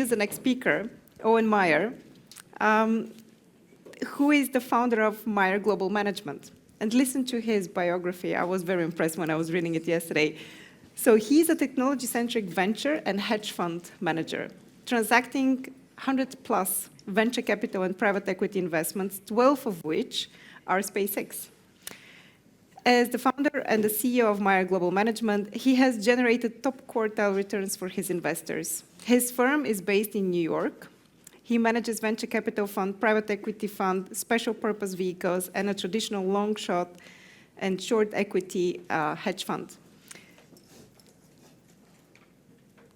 introduce the next speaker, Owen Meyer, who is the founder of Meyer Global Management. And listen to his biography. I was very impressed when I was reading it yesterday. So he's a technology-centric venture and hedge fund manager, transacting 100+ venture capital and private equity investments, 12 of which are SpaceX. As the founder and the CEO of Meyer Global Management, he has generated top quartile returns for his investors. His firm is based in New York. He manages venture capital fund, private equity fund, special purpose vehicles, and a traditional long shot and short equity hedge fund.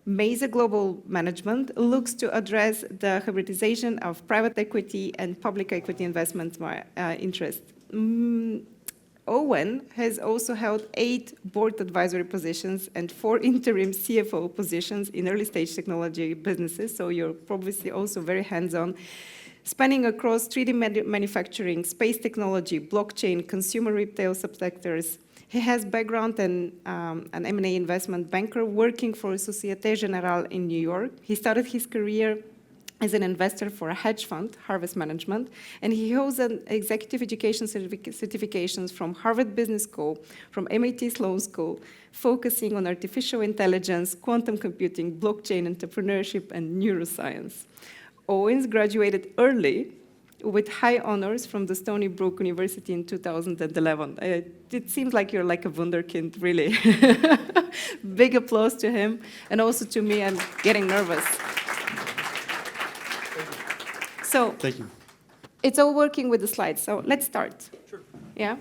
Meyer Global Management looks to address the hybridization of private equity and public equity investment interest. Owen has also held 8 board advisory positions and 4 interim CFO positions in early-stage technology businesses, so you're probably also very hands-on, spanning across 3D manufacturing, space technology, blockchain, consumer retail subsectors. He has background in an M&A investment banker working for Société Générale in New York. He started his career as an investor for a hedge fund, Harvest Management, and he holds an executive education certifications from Harvard Business School, from MIT Sloan School, focusing on artificial intelligence, quantum computing, blockchain entrepreneurship, and neuroscience. Owens graduated early with high honors from the Stony Brook University in 2011. It seems like you're like a wunderkind, really. Big applause to him, and also to me. I'm getting nervous. So, thank you. It's all working with the slides, so let's start. Sure. Yeah?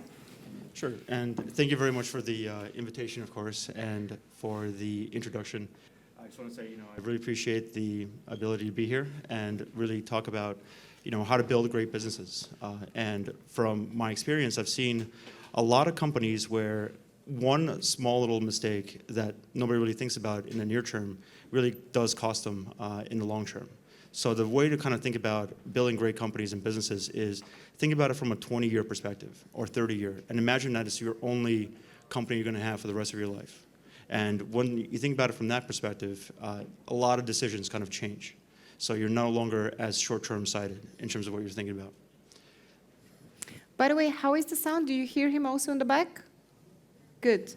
Sure, and thank you very much for the invitation, of course, and for the introduction. I just want to say, I really appreciate the ability to be here and really talk about, how to build great businesses. And from my experience, I've seen a lot of companies where one small little mistake that nobody really thinks about in the near term really does cost them in the long term. So the way to kind of think about building great companies and businesses is think about it from a 20-year perspective or 30-year, and imagine that it's your only company you're going to have for the rest of your life. And when you think about it from that perspective, a lot of decisions kind of change. So you're no longer as short-term sighted in terms of what you're thinking about. By the way, how is the sound? Do you hear him also in the back? Good.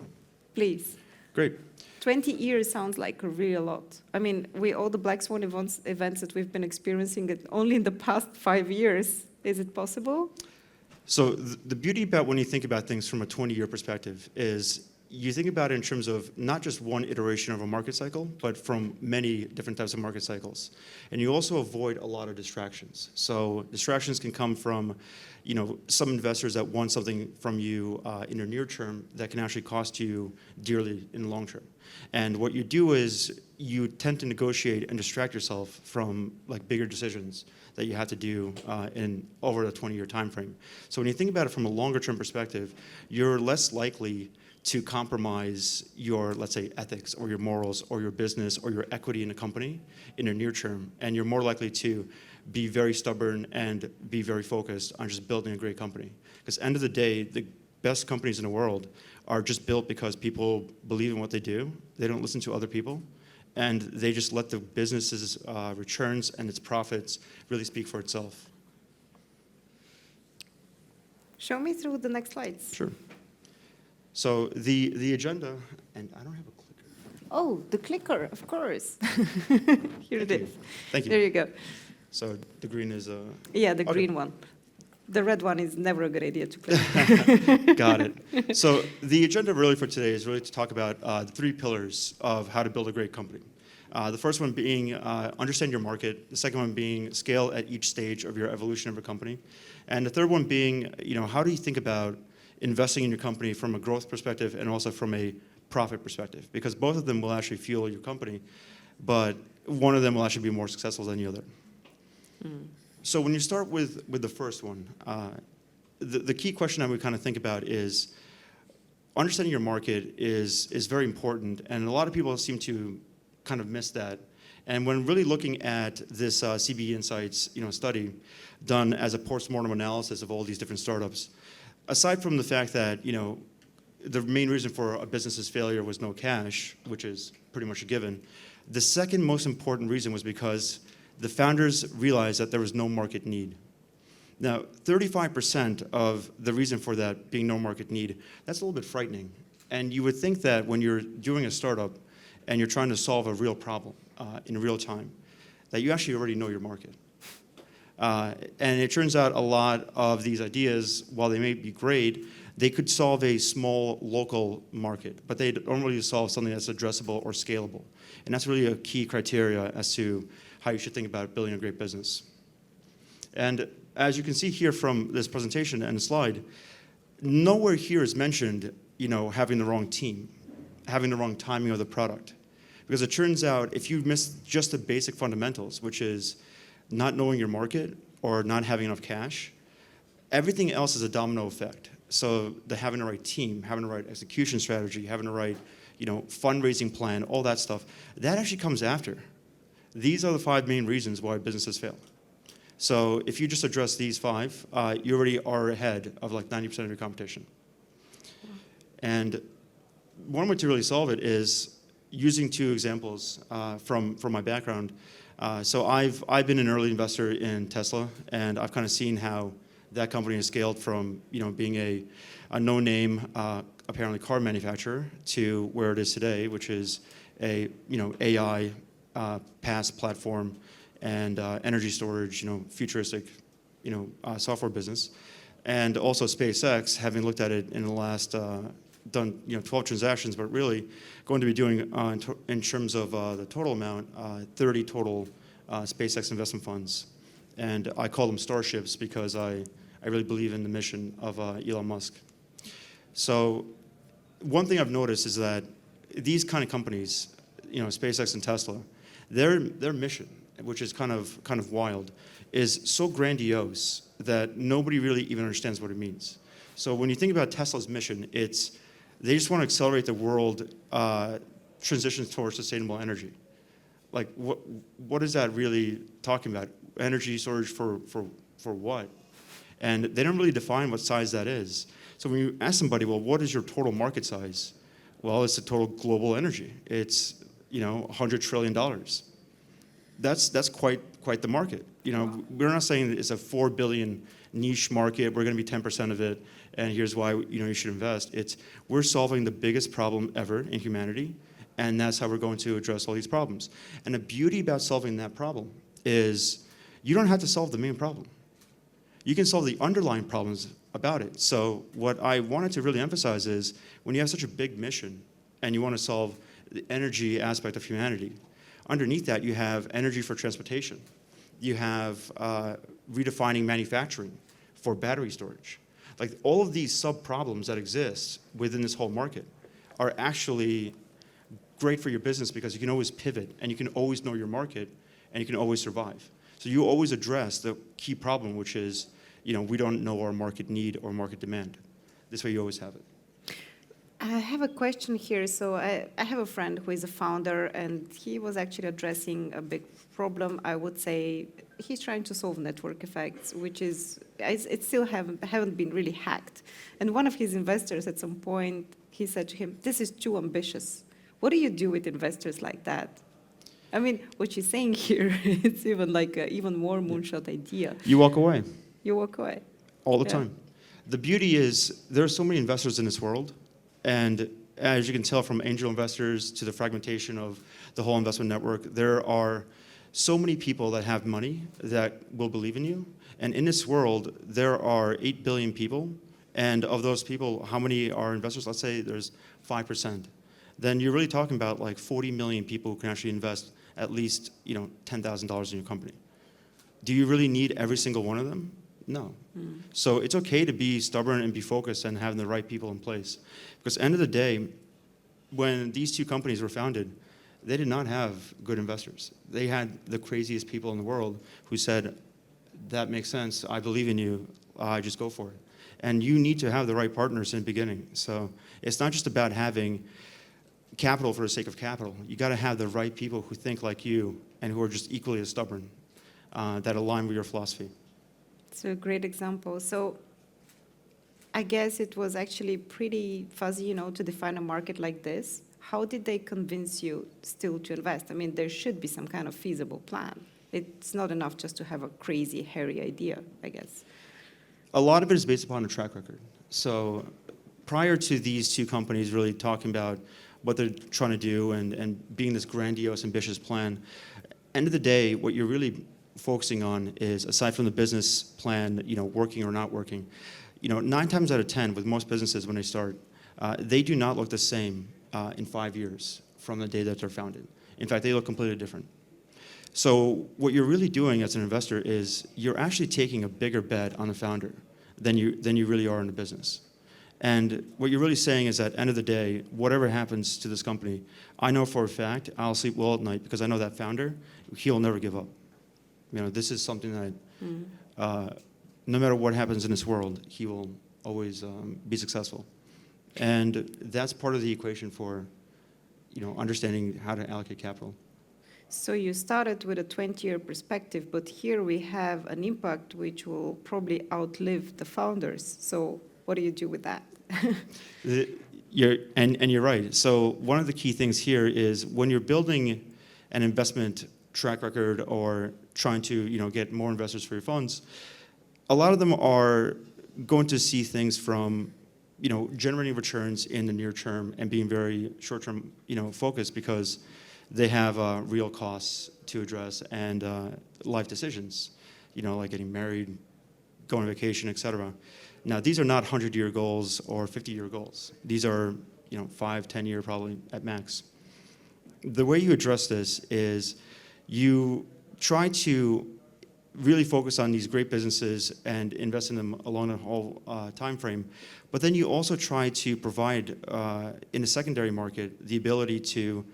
Please. Great. 20 years sounds like a real lot. I mean, all the Black Swan events that we've been experiencing it only in the past 5 years. Is it possible? So the beauty about when you think about things from a 20-year perspective is you think about it in terms of not just one iteration of a market cycle, but from many different types of market cycles. And you also avoid a lot of distractions. So distractions can come from, some investors that want something from you in the near term that can actually cost you dearly in the long term. And what you do is you tend to negotiate and distract yourself from bigger decisions that you have to do in over a 20-year time frame. So when you think about it from a longer term perspective, you're less likely to compromise your, let's say, ethics or your morals or your business or your equity in a company in the near term. And you're more likely to be very stubborn and be very focused on just building a great company. Because end of the day, the best companies in the world are just built because people believe in what they do. They don't listen to other people. And they just let the business's returns and its profits really speak for itself. Show me through the next slides. Sure. So the agenda, and I don't have a clicker. Oh, the clicker, of course. Here it is. Thank you. There you go. So the green is Yeah, the okay. green one. The red one is never a good idea to click. Got it. So the agenda really for today is really to talk about the 3 pillars of how to build a great company. The first one being understand your market. The second one being scale at each stage of your evolution of a company. And the third one being, how do you think about investing in your company from a growth perspective and also from a profit perspective? Because both of them will actually fuel your company, but one of them will actually be more successful than the other. So when you start with the first one, the key question I would kind of think about is understanding your market is very important, and a lot of people seem to kind of miss that. And when really looking at this CB Insights study done as a post-mortem analysis of all these different startups, aside from the fact that the main reason for a business's failure was no cash, which is pretty much a given, The second most important reason was because the founders realized that there was no market need. Now, 35% of the reason for that being no market need, that's a little bit frightening. And you would think that when you're doing a startup and you're trying to solve a real problem in real time, that you actually already know your market. And it turns out a lot of these ideas, while they may be great, they could solve a small local market, but they don't really solve something that's addressable or scalable. And that's really a key criteria as to how you should think about building a great business. And as you can see here from this presentation and the slide, nowhere here is mentioned, having the wrong team, having the wrong timing of the product. Because it turns out if you miss just the basic fundamentals, which is not knowing your market or not having enough cash, everything else is a domino effect. So having the right team, having the right execution strategy, having the right fundraising plan, all that stuff, that actually comes after. These are the 5 main reasons why businesses fail. So if you just address these 5, you already are ahead of like 90% of your competition. And one way to really solve it is using 2 examples from my background. So I've been an early investor in Tesla, and I've kind of seen how that company has scaled from being a no-name apparently car manufacturer to where it is today, which is a AI PaaS platform and energy storage, futuristic, software business, and also SpaceX, having looked at it in the last done 12 transactions, but really going to be doing in terms of the total amount 30 total SpaceX investment funds, and I call them starships because I really believe in the mission of Elon Musk. So one thing I've noticed is that these kind of companies, SpaceX and Tesla, their mission, which is kind of wild, is so grandiose that nobody really even understands what it means. So when you think about Tesla's mission, they just want to accelerate the world transitions towards sustainable energy. Like what is that really talking about? Energy storage for what? And they don't really define what size that is. So when you ask somebody, well, what is your total market size? Well, it's the total global energy. It's $100 trillion. That's quite the market. We're not saying it's a 4 billion niche market. We're going to be 10% of it, and here's why you should invest. We're solving the biggest problem ever in humanity, and that's how we're going to address all these problems. And the beauty about solving that problem is you don't have to solve the main problem. You can solve the underlying problems about it. So what I wanted to really emphasize is when you have such a big mission and you want to solve the energy aspect of humanity, underneath that you have energy for transportation. You have redefining manufacturing for battery storage. Like all of these sub-problems that exist within this whole market are actually great for your business because you can always pivot and you can always know your market and you can always survive. So you always address the key problem, which is, we don't know our market need or market demand. This way you always have it. I have a question here. So I have a friend who is a founder, and he was actually addressing a big problem. I would say he's trying to solve network effects, which is, it still haven't been really hacked. And one of his investors at some point, he said to him, this is too ambitious. What do you do with investors like that? I mean, what you're saying here, it's even like an even more moonshot idea. You walk away. You walk away. All the time. The beauty is there are so many investors in this world, and as you can tell from angel investors to the fragmentation of the whole investment network, there are so many people that have money that will believe in you. And in this world, there are 8 billion people, and of those people, how many are investors? Let's say there's 5%. Then you're really talking about like 40 million people who can actually invest at least $10,000 in your company. Do you really need every single one of them? No. So it's okay to be stubborn and be focused and having the right people in place. Because at the end of the day, when these 2 companies were founded, they did not have good investors. They had the craziest people in the world who said, that makes sense, I believe in you, just go for it. And you need to have the right partners in the beginning. So it's not just about having capital for the sake of capital. You got to have the right people who think like you and who are just equally as stubborn, that align with your philosophy. It's a great example. So I guess it was actually pretty fuzzy, to define a market like this. How did they convince you still to invest? I mean, there should be some kind of feasible plan. It's not enough just to have a crazy, hairy idea, I guess. A lot of it is based upon a track record. So prior to these two companies really talking about what they're trying to do and being this grandiose, ambitious plan, end of the day, what you're really focusing on is, aside from the business plan, working or not working, 9 times out of 10 with most businesses when they start, they do not look the same in 5 years from the day that they're founded. In fact, they look completely different. So what you're really doing as an investor is you're actually taking a bigger bet on the founder than you really are in the business. And what you're really saying is that, end of the day, whatever happens to this company, I know for a fact I'll sleep well at night because I know that founder, he'll never give up. This is something that no matter what happens in this world, he will always be successful. And that's part of the equation for understanding how to allocate capital. So you started with a 20-year perspective, but here we have an impact which will probably outlive the founders. So what do you do with that? You're right. So one of the key things here is when you're building an investment track record or trying to get more investors for your funds, a lot of them are going to see things from generating returns in the near term and being very short-term focused because they have real costs to address and life decisions, like getting married, going on vacation, etc. Now, these are not 100-year goals or 50-year goals. These are 5, 10-year probably at max. The way you address this is you try to really focus on these great businesses and invest in them along the whole time frame. But then you also try to provide, in the secondary market, the ability to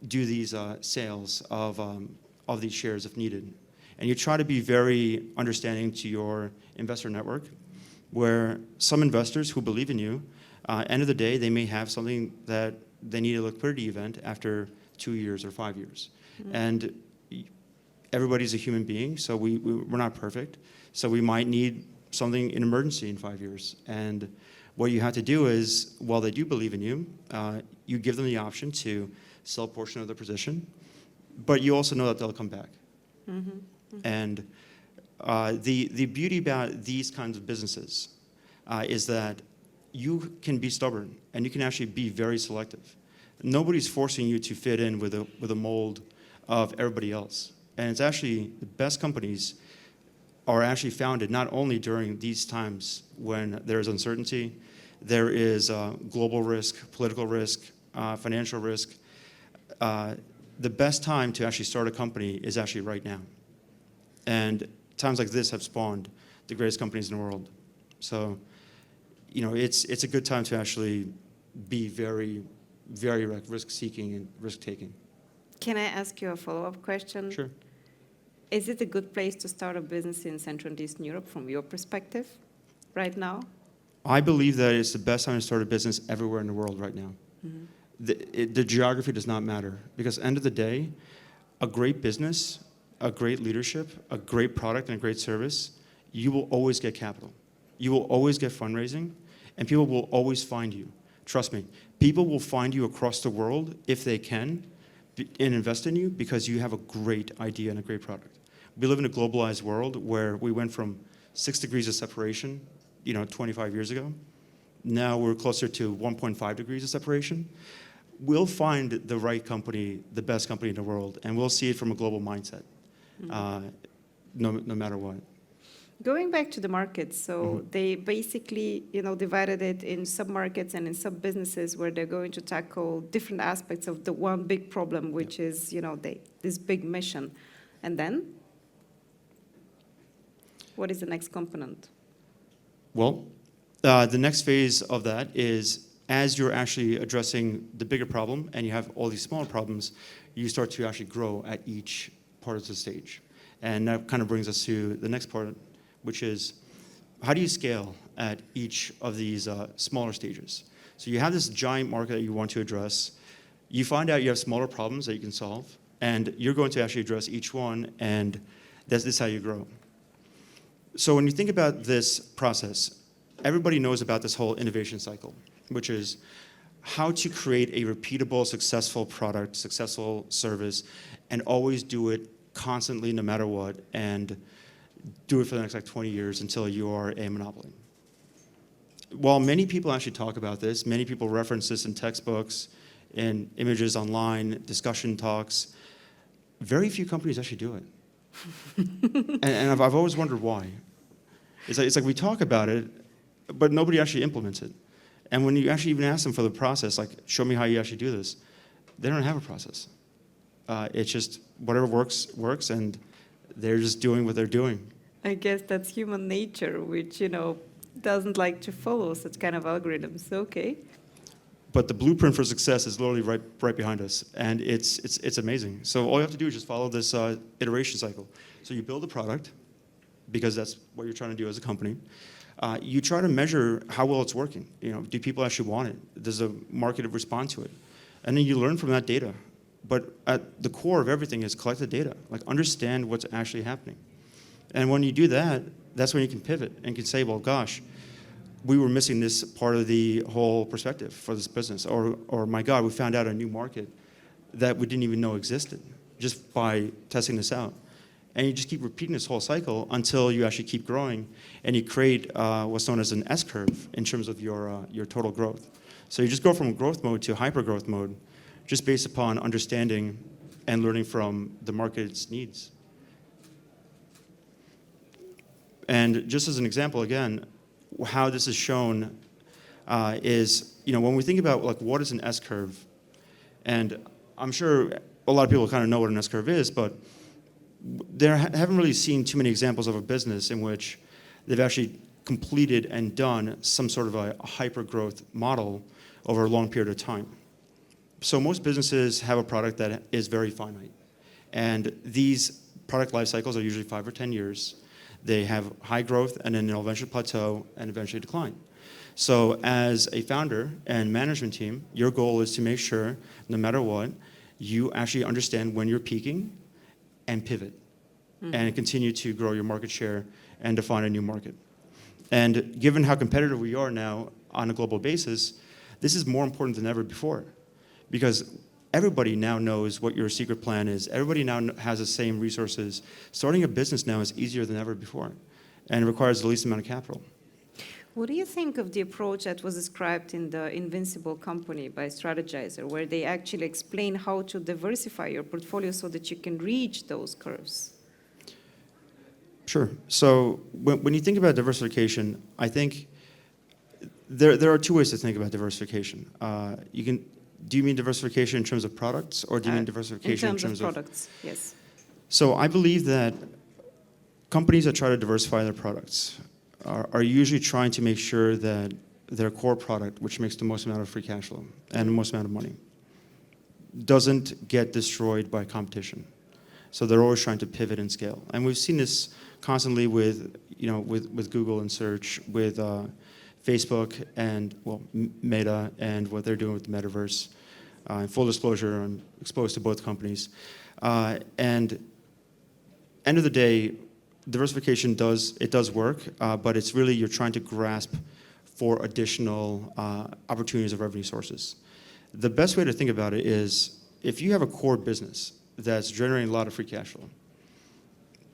do these sales of these shares if needed. And you try to be very understanding to your investor network, where some investors who believe in you, end of the day, they may have something that they need a liquidity event after 2 years or 5 years. Mm-hmm. And everybody's a human being, so we're not perfect. So we might need something in emergency in 5 years. And what you have to do is, while they do believe in you, you give them the option to sell a portion of their position, but you also know that they'll come back. Mm-hmm. Mm-hmm. And the beauty about these kinds of businesses is that you can be stubborn and you can actually be very selective. Nobody's forcing you to fit in with a mold of everybody else. And it's actually the best companies are actually founded not only during these times when there is uncertainty, there is global risk, political risk, financial risk. The best time to actually start a company is actually right now. And times like this have spawned the greatest companies in the world. So, it's a good time to actually be very, very risk-seeking and risk-taking. Can I ask you a follow-up question? Sure. Is it a good place to start a business in Central and Eastern Europe from your perspective right now? I believe that it's the best time to start a business everywhere in the world right now. Mm-hmm. The geography does not matter, because at the end of the day, a great business, a great leadership, a great product, and a great service, you will always get capital. You will always get fundraising, and people will always find you. Trust me, people will find you across the world if they can and invest in you because you have a great idea and a great product. We live in a globalized world where we went from 6 degrees of separation, 25 years ago. Now we're closer to 1.5 degrees of separation. We'll find the right company, the best company in the world, and we'll see it from a global mindset, no matter what. Going back to the markets, so they basically, divided it in sub-markets and in sub-businesses where they're going to tackle different aspects of the one big problem, which is, this big mission. And then, what is the next component? Well, the next phase of that is, as you're actually addressing the bigger problem and you have all these smaller problems, you start to actually grow at each part of the stage. And that kind of brings us to the next part, which is, how do you scale at each of these smaller stages? So you have this giant market that you want to address. You find out you have smaller problems that you can solve, and you're going to actually address each one, and this is how you grow. So when you think about this process, everybody knows about this whole innovation cycle, which is how to create a repeatable, successful product, successful service, and always do it constantly, no matter what, and do it for the next like 20 years until you are a monopoly. While many people actually talk about this, many people reference this in textbooks, in images online, discussion talks, very few companies actually do it. and I've always wondered why. It's like we talk about it, but nobody actually implements it. And when you actually even ask them for the process, like, show me how you actually do this, they don't have a process. It's just whatever works, works, and they're just doing what they're doing. I guess that's human nature, which, doesn't like to follow such kind of algorithms. Okay. But the blueprint for success is literally right behind us, and it's amazing. So all you have to do is just follow this iteration cycle. So you build a product, because that's what you're trying to do as a company. You try to measure how well it's working. Do people actually want it? Does the market respond to it? And then you learn from that data. But at the core of everything is collect the data, like understand what's actually happening. And when you do that, that's when you can pivot and can say, well, gosh, we were missing this part of the whole perspective for this business. Or my God, we found out a new market that we didn't even know existed just by testing this out. And you just keep repeating this whole cycle until you actually keep growing, and you create what's known as an S-curve in terms of your total growth. So you just go from growth mode to hyper-growth mode just based upon understanding and learning from the market's needs. And just as an example, again, how this is shown is, when we think about like what is an S-curve, and I'm sure a lot of people kind of know what an S-curve is, but haven't really seen too many examples of a business in which they've actually completed and done some sort of a hyper-growth model over a long period of time. So most businesses have a product that is very finite. And these product life cycles are usually 5 or 10 years. They have high growth, and then they'll eventually plateau and eventually decline. So as a founder and management team, your goal is to make sure, no matter what, you actually understand when you're peaking and pivot and continue to grow your market share and define a new market. And given how competitive we are now on a global basis, this is more important than ever before, because everybody now knows what your secret plan is. Everybody now has the same resources. Starting a business now is easier than ever before, and it requires the least amount of capital. What do you think of the approach that was described in the Invincible Company by Strategizer, where they actually explain how to diversify your portfolio so that you can reach those curves? Sure. So when you think about diversification, I think there are two ways to think about diversification. Do you mean diversification in terms of products, or do you mean diversification in terms of products? Yes. So I believe that companies that try to diversify their products are usually trying to make sure that their core product, which makes the most amount of free cash flow and the most amount of money, doesn't get destroyed by competition. So they're always trying to pivot and scale. And we've seen this constantly with Google and search, with Facebook and, Meta and what they're doing with the metaverse. In full disclosure, I'm exposed to both companies. And end of the day, diversification does work, but it's really you're trying to grasp for additional opportunities of revenue sources. The best way to think about it is if you have a core business that's generating a lot of free cash flow,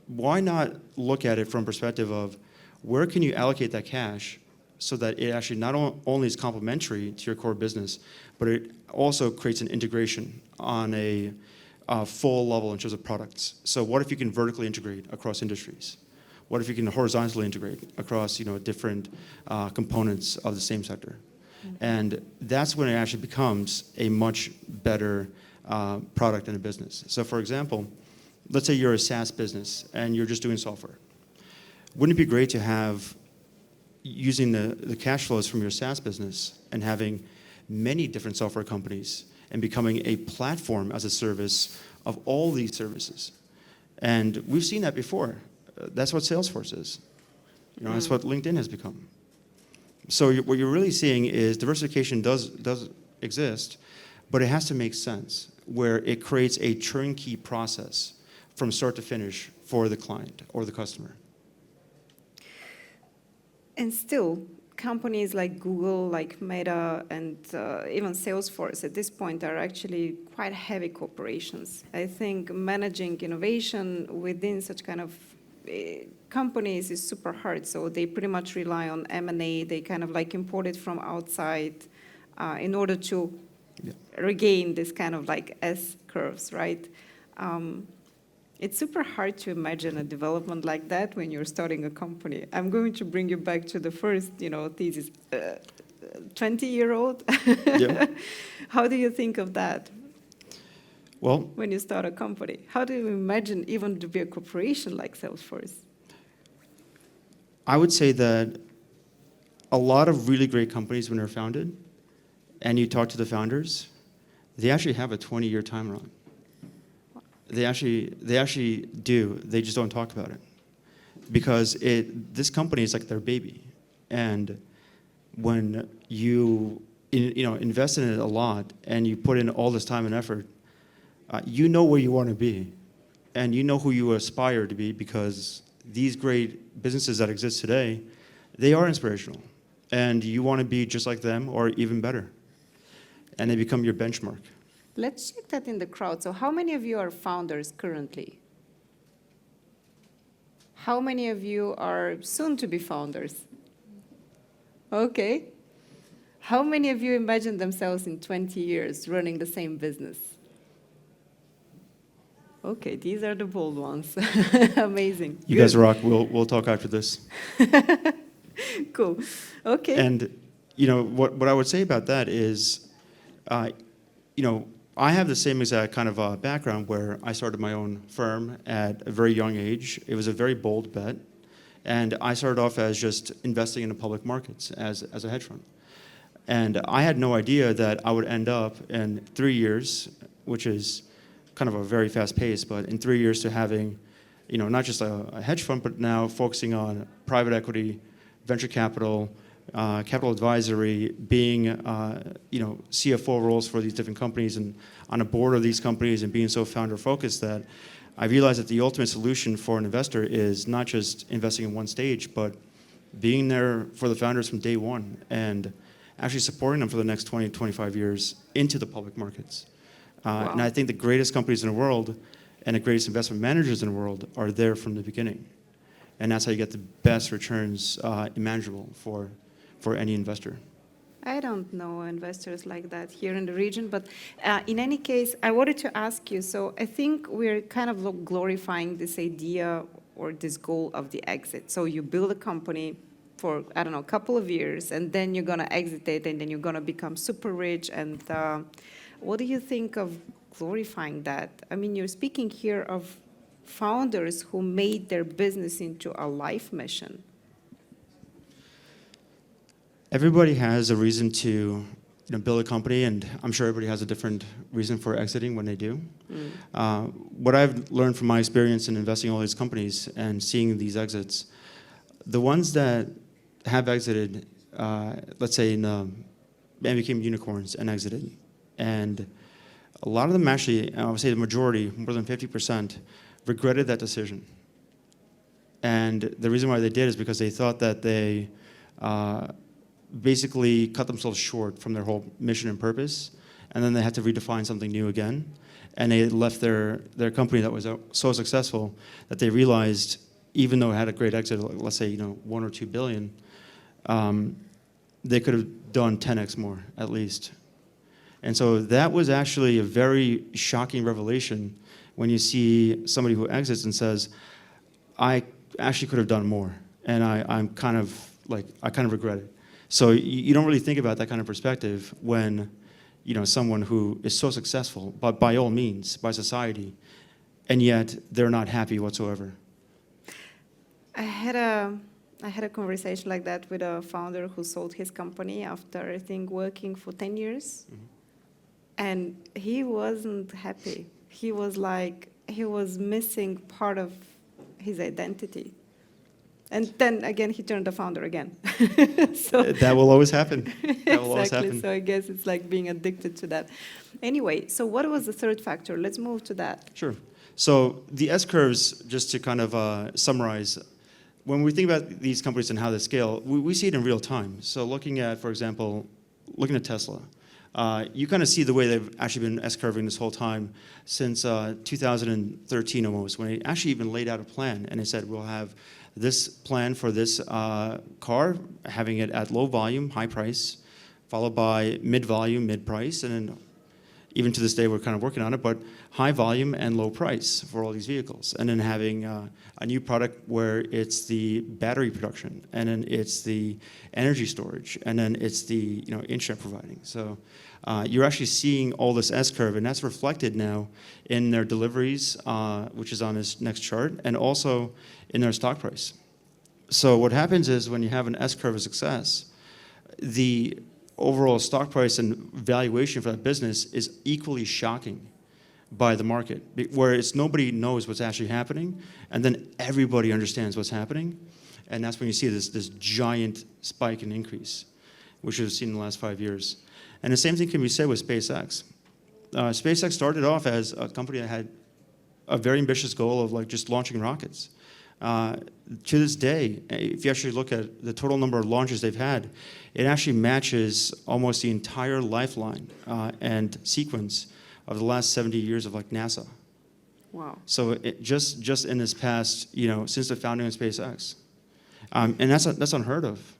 why not look at it from perspective of where can you allocate that cash so that it actually not only is complementary to your core business, but it also creates an integration on a full level in terms of products. So what if you can vertically integrate across industries? What if you can horizontally integrate across different components of the same sector? And that's when it actually becomes a much better product in a business. So for example, let's say you're a SaaS business and you're just doing software. Wouldn't it be great to have using the cash flows from your SaaS business and having many different software companies and becoming a platform as a service of all these services? And we've seen that before. That's what Salesforce is. That's what LinkedIn has become. So what you're really seeing is diversification does exist, but it has to make sense, where it creates a turnkey process from start to finish for the client or the customer. And still, companies like Google, like Meta, and even Salesforce at this point are actually quite heavy corporations. I think managing innovation within such kind of companies is super hard. So they pretty much rely on M&A. They kind of like import it from outside in order to regain this kind of like S curves, right? It's super hard to imagine a development like that when you're starting a company. I'm going to bring you back to the first, thesis. 20-year-old. Yeah. How do you think of that? Well, when you start a company, how do you imagine even to be a corporation like Salesforce? I would say that a lot of really great companies, when they're founded, and you talk to the founders, they actually have a 20-year timeline. They actually do. They just don't talk about it, because this company is like their baby, and when you invest in it a lot and you put in all this time and effort, you know where you want to be, and you know who you aspire to be, because these great businesses that exist today, they are inspirational, and you want to be just like them or even better, and they become your benchmark. Let's check that in the crowd. So how many of you are founders currently? How many of you are soon to be founders? Okay. How many of you imagine themselves in 20 years running the same business? Okay, these are the bold ones. Amazing. You guys rock. We'll talk after this. Cool. Okay. And what I would say about that is, I have the same exact kind of background where I started my own firm at a very young age. It was a very bold bet. And I started off as just investing in the public markets as a hedge fund. And I had no idea that I would end up in 3 years, which is kind of a very fast pace, but in 3 years to having, not just a hedge fund, but now focusing on private equity, venture capital, capital advisory, being CFO roles for these different companies and on a board of these companies, and being so founder focused that I realized that the ultimate solution for an investor is not just investing in one stage, but being there for the founders from day one and actually supporting them for the next 20, 25 years into the public markets. Wow. And I think the greatest companies in the world and the greatest investment managers in the world are there from the beginning. And that's how you get the best returns imaginable for any investor. I don't know investors like that here in the region, but in any case, I wanted to ask you, so I think we're kind of glorifying this idea or this goal of the exit. So you build a company for, I don't know, a couple of years, and then you're going to exit it, and then you're going to become super rich. And what do you think of glorifying that? I mean, you're speaking here of founders who made their business into a life mission. Everybody has a reason to build a company, and I'm sure everybody has a different reason for exiting when they do. What I've learned from my experience in investing in all these companies and seeing these exits, the ones that have exited, let's say, and became unicorns and exited, and a lot of them actually, I would say the majority, more than 50%, regretted that decision. And the reason why they did is because they thought that they basically cut themselves short from their whole mission and purpose, and then they had to redefine something new again. And they left their company that was so successful that they realized, even though it had a great exit, let's say 1 or 2 billion, they could have done 10x more at least. And so that was actually a very shocking revelation when you see somebody who exits and says, I actually could have done more, and I kind of regret it. So you don't really think about that kind of perspective when someone who is so successful, but by all means, by society, and yet they're not happy whatsoever. I had a conversation like that with a founder who sold his company after, I think, working for 10 years. Mm-hmm. And he wasn't happy. He was missing part of his identity. And then again, he turned the founder again. So that will always happen. That will always exactly. happen. So I guess it's like being addicted to that. Anyway, so what was the third factor? Let's move to that. Sure. So the S-curves, just to kind of summarize, when we think about these companies and how they scale, we see it in real time. So looking at, for example, looking at Tesla, you kind of see the way they've actually been S-curving this whole time since 2013 almost, when they actually even laid out a plan and they said, we'll have this plan for this car, having it at low volume, high price, followed by mid-volume, mid-price, and then even to this day we're kind of working on it, but high volume and low price for all these vehicles. And then having a new product where it's the battery production, and then it's the energy storage, and then it's the internet providing. So you're actually seeing all this S-curve, and that's reflected now in their deliveries, which is on this next chart, and also in their stock price. So what happens is when you have an S-curve of success, the overall stock price and valuation for that business is equally shocking by the market, where it's nobody knows what's actually happening, and then everybody understands what's happening, and that's when you see this giant spike and increase, which we've seen in the last 5 years. And the same thing can be said with SpaceX. SpaceX started off as a company that had a very ambitious goal of just launching rockets. To this day, if you actually look at the total number of launches they've had, it actually matches almost the entire lifeline and sequence of the last 70 years of NASA. Wow. So it just in this past, since the founding of SpaceX, and that's unheard of.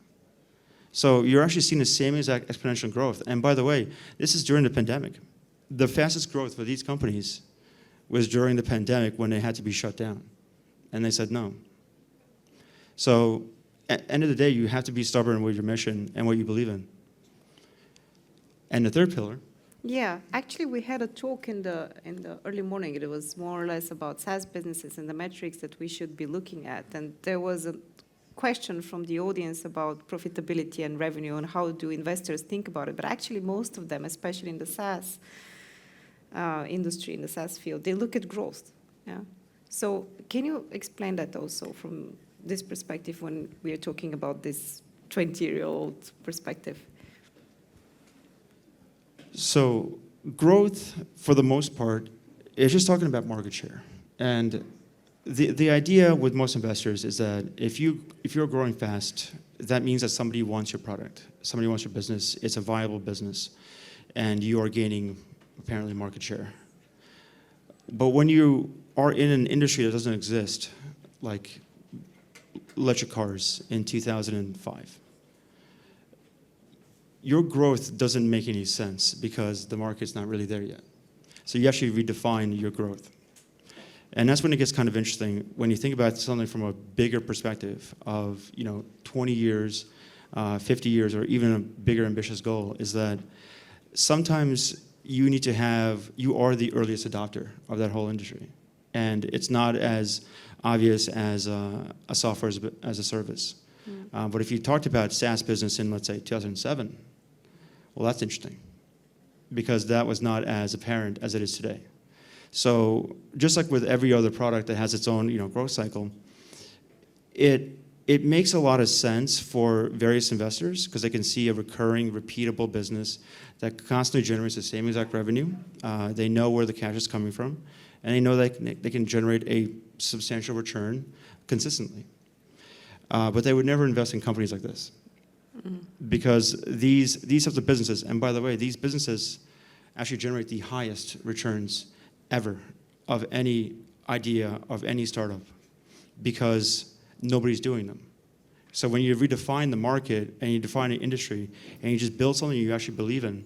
So you're actually seeing the same exact exponential growth. And by the way, this is during the pandemic. The fastest growth for these companies was during the pandemic when they had to be shut down. And they said no. So at the end of the day, you have to be stubborn with your mission and what you believe in. And the third pillar. Yeah, actually, we had a talk in the early morning. It was more or less about SaaS businesses and the metrics that we should be looking at. And there was a question from the audience about profitability and revenue and how do investors think about it. But actually, most of them, especially in the SaaS industry, in the SaaS field, they look at growth. Yeah. So can you explain that also from this perspective when we are talking about this 20-year-old perspective? So growth, for the most part, is just talking about market share. And the idea with most investors is that if you're growing fast, that means that somebody wants your product, somebody wants your business, it's a viable business, and you are gaining, apparently, market share. But when you are in an industry that doesn't exist, like electric cars in 2005, your growth doesn't make any sense because the market's not really there yet. So you actually redefine your growth. And that's when it gets kind of interesting when you think about something from a bigger perspective of 20 years, 50 years, or even a bigger ambitious goal, is that sometimes you are the earliest adopter of that whole industry. And it's not as obvious as a software as a service. But if you talked about SaaS business in, let's say, 2007, well, that's interesting because that was not as apparent as it is today. So just like with every other product that has its own growth cycle, it makes a lot of sense for various investors because they can see a recurring, repeatable business that constantly generates the same exact revenue. They know where the cash is coming from, and they know they can generate a substantial return consistently. But they would never invest in companies like this because these types of businesses, and by the way, these businesses actually generate the highest returns ever of any idea of any startup because nobody's doing them. So when you redefine the market and you define an industry and you just build something you actually believe in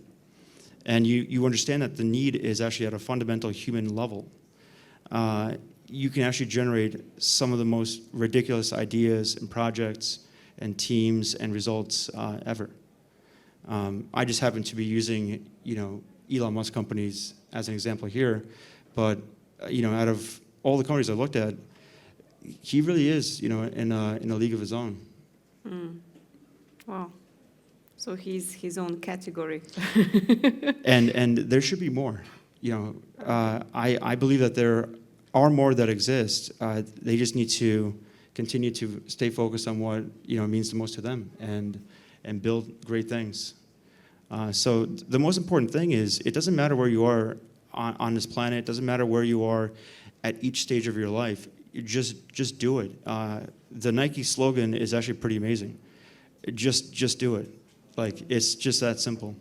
and you understand that the need is actually at a fundamental human level, you can actually generate some of the most ridiculous ideas and projects and teams and results ever. I just happen to be using Elon Musk companies as an example here, but out of all the companies I looked at, he really is in a league of his own. Wow. So he's his own category. and there should be more. I believe that there are more that exist. They just need to continue to stay focused on what means the most to them and build great things. So the most important thing is it doesn't matter where you are on this planet. It doesn't matter where you are at each stage of your life. you just do it. The Nike slogan is actually pretty amazing. Just do it. Like, it's just that simple.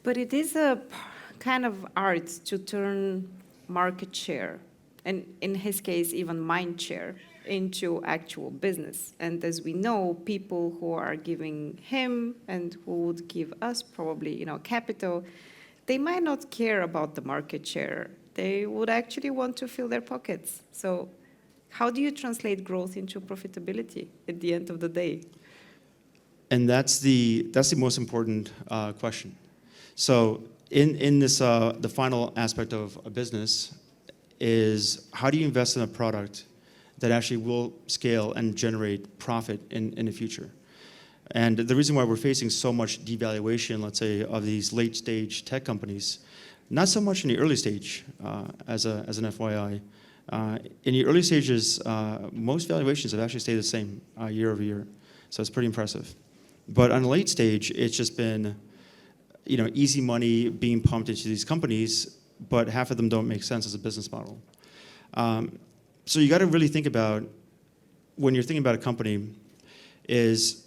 But it is a kind of art to turn market share, and in his case, even mind share, into actual business. And as we know, people who are giving him and who would give us probably, capital, they might not care about the market share. They would actually want to fill their pockets. So how do you translate growth into profitability at the end of the day? And that's the most important question. So in this, the final aspect of a business is, how do you invest in a product that actually will scale and generate profit in the future? And the reason why we're facing so much devaluation, let's say, of these late stage tech companies, not so much in the early stage, as an FYI. In the early stages, most valuations have actually stayed the same year over year. So it's pretty impressive. But on the late stage, it's just been, easy money being pumped into these companies, but half of them don't make sense as a business model. So you got to really think about, when you're thinking about a company, is,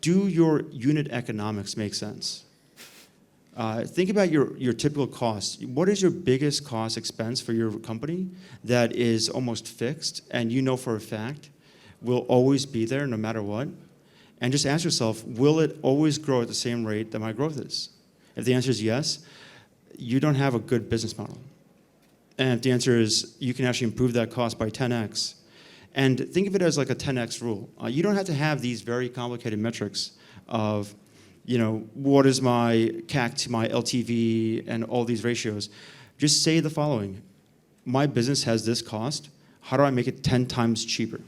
do your unit economics make sense? Think about your typical costs. What is your biggest cost expense for your company that is almost fixed and you know for a fact will always be there no matter what? And just ask yourself, will it always grow at the same rate that my growth is? If the answer is yes, you don't have a good business model. And if the answer is you can actually improve that cost by 10x, and think of it as like a 10x rule. You don't have to have these very complicated metrics of, what is my CAC to my LTV and all these ratios. Just say the following: my business has this cost. How do I make it 10 times cheaper?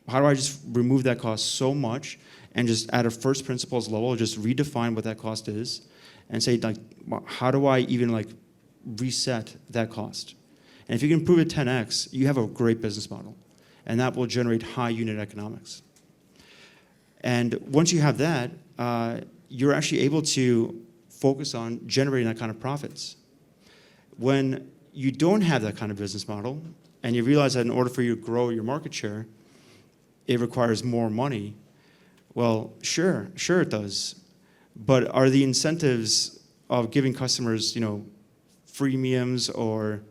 How do I just remove that cost so much and just at a first principles level, just redefine what that cost is and say, like, how do I even reset that cost? And if you can improve it 10x, you have a great business model, and that will generate high unit economics. And once you have that, you're actually able to focus on generating that kind of profits. When you don't have that kind of business model, and you realize that in order for you to grow your market share, it requires more money. Well, sure it does. But are the incentives of giving customers, freemiums or,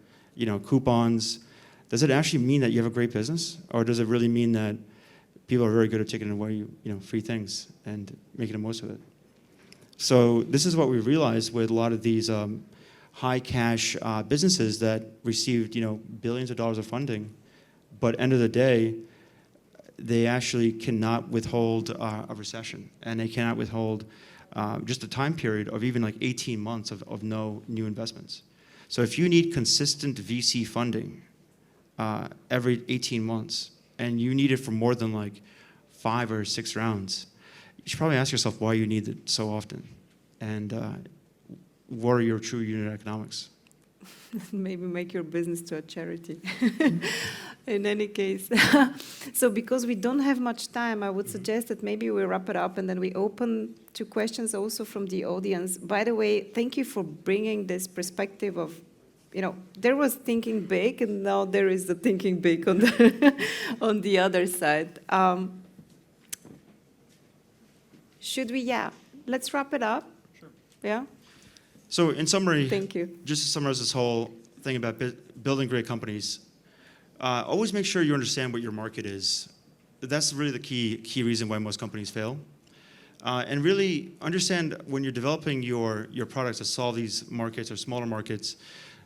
coupons, does it actually mean that you have a great business? Or does it really mean that people are very good at taking away, free things and making the most of it? So this is what we realized with a lot of these high cash businesses that received, billions of dollars of funding, but end of the day, they actually cannot withhold a recession, and they cannot withhold just a time period of even 18 months of no new investments. So if you need consistent VC funding every 18 months, and you need it for more than 5 or 6 rounds, you should probably ask yourself why you need it so often, and what are your true unit economics? Maybe make your business to a charity. In any case. So because we don't have much time, I would suggest that maybe we wrap it up and then we open to questions also from the audience. By the way, thank you for bringing this perspective of, there was thinking big and now there is the thinking big on on the other side. Should we? Yeah. Let's wrap it up. Sure. Yeah. So in summary, thank you. Just to summarize this whole thing about building great companies, always make sure you understand what your market is. That's really the key reason why most companies fail. And really understand when you're developing your products to solve these markets or smaller markets,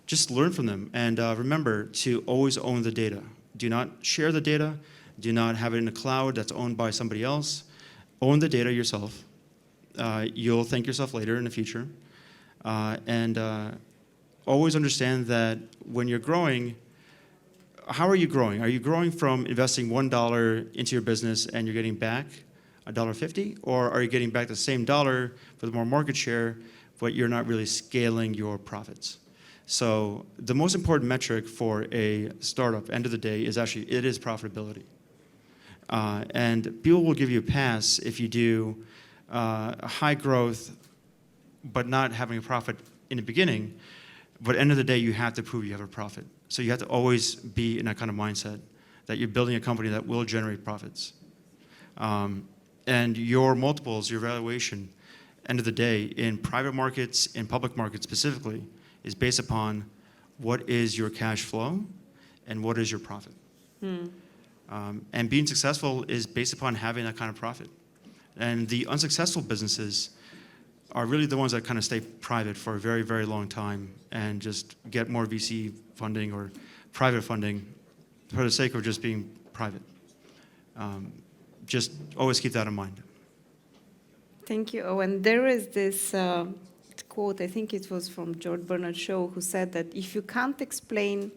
just learn from them. And remember to always own the data. Do not share the data. Do not have it in the cloud that's owned by somebody else. Own the data yourself. You'll thank yourself later in the future. And always understand that when you're growing, how are you growing? Are you growing from investing $1 into your business and you're getting back $1.50? Or are you getting back the same dollar with more market share, but you're not really scaling your profits? So the most important metric for a startup, end of the day, is actually, it is profitability. And people will give you a pass if you do a high growth, but not having a profit in the beginning. But end of the day, you have to prove you have a profit. So you have to always be in that kind of mindset that you're building a company that will generate profits. And your multiples, your valuation, end of the day, in private markets, in public markets specifically, is based upon what is your cash flow and what is your profit. And being successful is based upon having that kind of profit. And the unsuccessful businesses are really the ones that kind of stay private for a very, very long time and just get more VC funding or private funding for the sake of just being private. Just always keep that in mind. Thank you, Owen. There is this quote, I think it was from George Bernard Shaw, who said that if you can't explain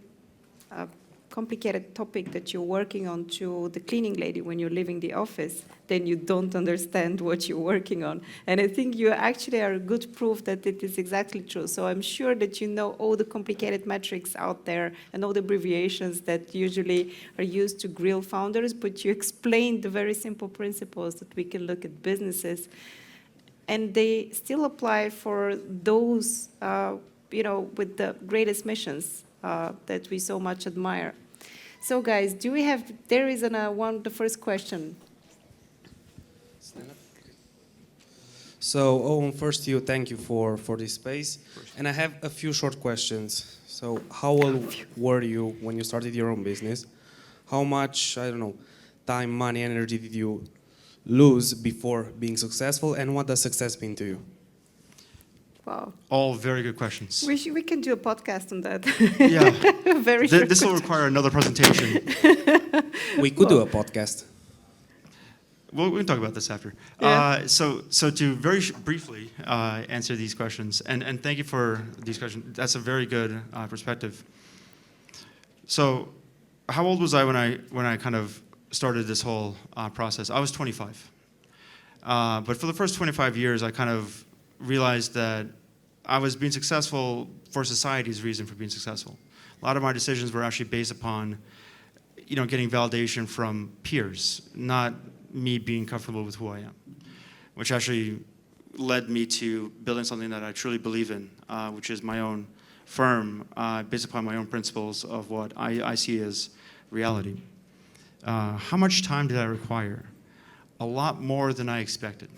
a complicated topic that you're working on to the cleaning lady when you're leaving the office, then you don't understand what you're working on. And I think you actually are a good proof that it is exactly true. So I'm sure that you know all the complicated metrics out there and all the abbreviations that usually are used to grill founders, but you explained the very simple principles that we can look at businesses. And they still apply for those, with the greatest missions that we so much admire. So guys, there is the first question. So Owen, first thank you for this space. And I have a few short questions. So how old were you when you started your own business? How much, time, money, energy did you lose before being successful? And what does success mean to you? Wow. All very good questions. We can do a podcast on that. Yeah. Short This will require another presentation. We could do a podcast. Well, we can talk about this after. Yeah. So to very briefly answer these questions, and thank you for these questions. That's a very good perspective. So, how old was I when I kind of started this whole process? I was 25. But for the first 25 years, I kind of realized that I was being successful for society's reason for being successful. A lot of my decisions were actually based upon, getting validation from peers, not me being comfortable with who I am, which actually led me to building something that I truly believe in, which is my own firm, based upon my own principles of what I see as reality. How much time did I require? A lot more than I expected.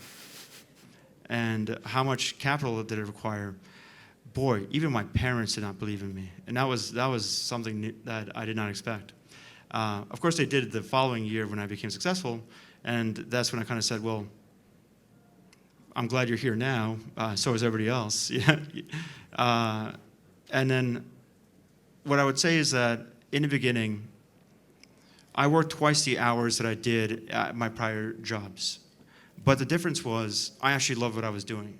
And how much capital did it require? Boy, even my parents did not believe in me. And that was something that I did not expect. Of course, they did the following year when I became successful. And that's when I kind of said, well, I'm glad you're here now. So is everybody else. And then what I would say is that in the beginning, I worked twice the hours that I did at my prior jobs. But the difference was I actually loved what I was doing.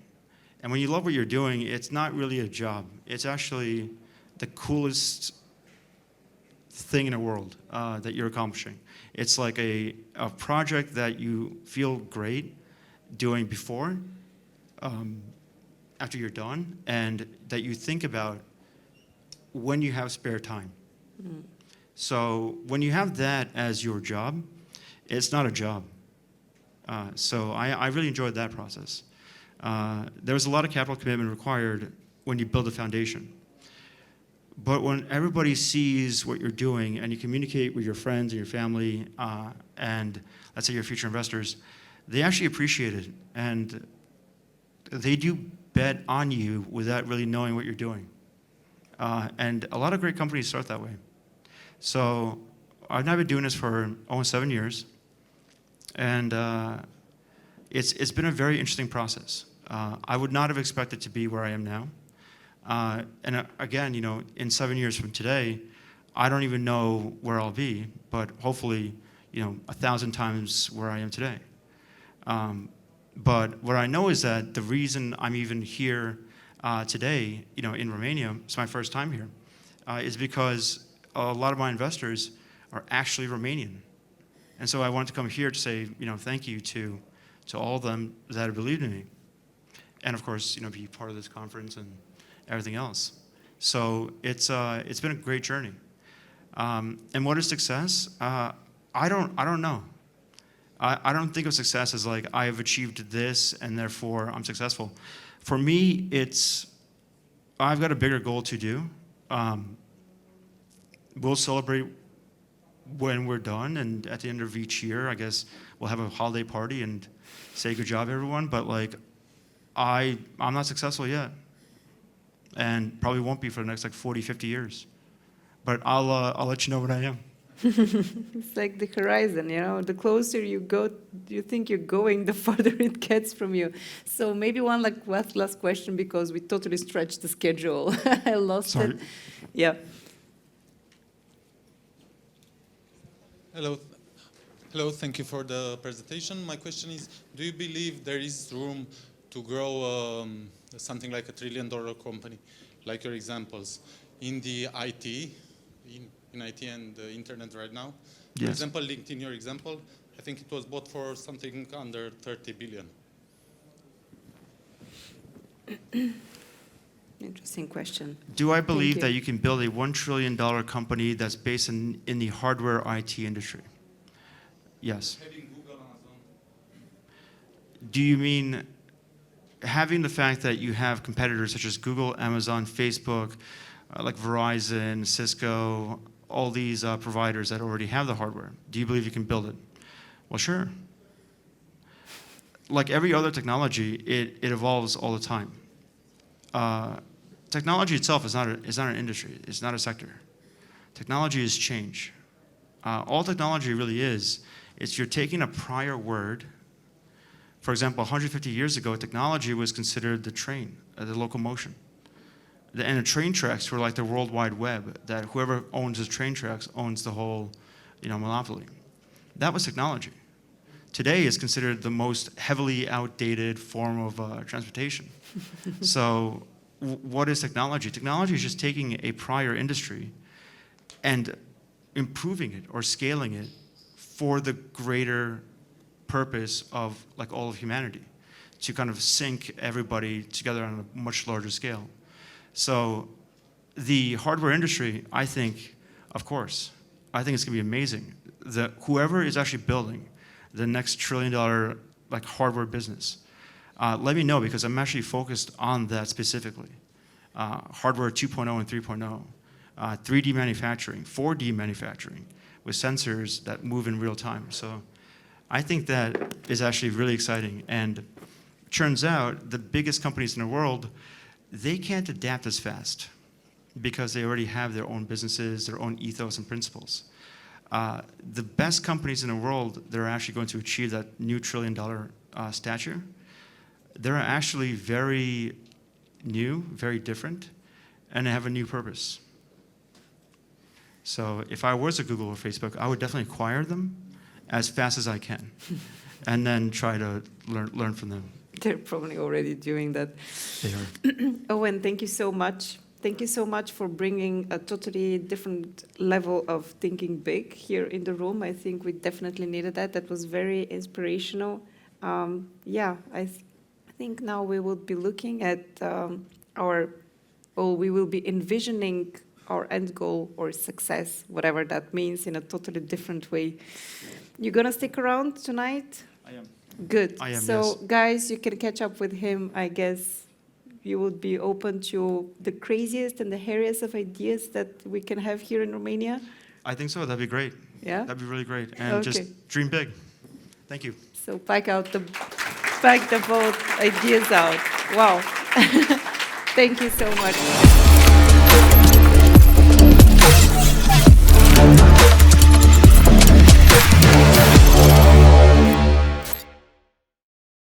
And when you love what you're doing, it's not really a job. It's actually the coolest thing in the world that you're accomplishing. It's like a project that you feel great doing before, after you're done, and that you think about when you have spare time. Mm. So when you have that as your job, it's not a job. So I really enjoyed that process. There was a lot of capital commitment required when you build a foundation. But when everybody sees what you're doing and you communicate with your friends and your family and let's say your future investors, they actually appreciate it. And they do bet on you without really knowing what you're doing. And a lot of great companies start that way. So I've now been doing this for almost 7 years. And it's been a very interesting process. I would not have expected to be where I am now. And again, in 7 years from today, I don't even know where I'll be, but hopefully, 1,000 times where I am today. But what I know is that the reason I'm even here today, in Romania, it's my first time here, is because a lot of my investors are actually Romanian. And so I wanted to come here to say, thank you to all of them that have believed in me. And of course, be part of this conference and everything else. So it's been a great journey. And what is success? I don't know. I don't think of success as like I have achieved this and therefore I'm successful. For me, I've got a bigger goal to do. we'll celebrate when we're done, and at the end of each year, I guess we'll have a holiday party and say good job, everyone. But like, I'm not successful yet, and probably won't be for the next like 40, 50 years. But I'll let you know when I am. It's like the horizon, you know, the closer you go, you think you're going, the farther it gets from you. So maybe one like last question, because we totally stretched the schedule. I lost Sorry. it. Yeah. Hello. Hello, thank you for the presentation. My question is, do you believe there is room to grow something like $1 trillion company, like your examples, in the IT, in IT and the internet right now? For Yes. example, LinkedIn, your example, I think it was bought for something under 30 billion. Interesting question. Do I believe you. that you can build a $1 trillion company that's based in the hardware IT industry? Yes. Having Google, Amazon. Do you mean having the fact that you have competitors such as Google, Amazon, Facebook, like Verizon, Cisco, all these providers that already have the hardware? Do you believe you can build it? Well, sure. Like every other technology, it evolves all the time. Technology itself is not an industry. It's not a sector. Technology is change. All technology really is you're taking a prior word. For example, 150 years ago, technology was considered the train, the locomotion. And the train tracks were like the World Wide Web, that whoever owns the train tracks owns the whole, monopoly. That was technology. Today is considered the most heavily outdated form of transportation. So what is technology? Technology is just taking a prior industry and improving it or scaling it for the greater purpose of like all of humanity, to kind of sync everybody together on a much larger scale. So the hardware industry, I think, of course, I think it's gonna be amazing. Whoever is actually building the next $1 trillion like hardware business, let me know, because I'm actually focused on that specifically. Hardware 2.0 and 3.0, 3D manufacturing, 4D manufacturing with sensors that move in real time. So I think that is actually really exciting. And turns out the biggest companies in the world, they can't adapt as fast because they already have their own businesses, their own ethos and principles. The best companies in the world that are actually going to achieve that new $1 trillion stature, they're actually very new, very different, and they have a new purpose. So if I was a Google or Facebook, I would definitely acquire them as fast as I can, and then try to learn from them. They're probably already doing that. They are. Owen, thank you so much. Thank you so much for bringing a totally different level of thinking big here in the room. I think we definitely needed that. That was very inspirational. I think now we will be looking at we will be envisioning our end goal or success, whatever that means, in a totally different way. You're gonna stick around tonight? I am. Good. I am, So, yes. guys, you can catch up with him, I guess. You would be open to the craziest and the hairiest of ideas that we can have here in Romania? I think so. That'd be great. Yeah? That'd be really great. And Okay. just dream big. Thank you. So pack the both ideas out. Wow. Thank you so much.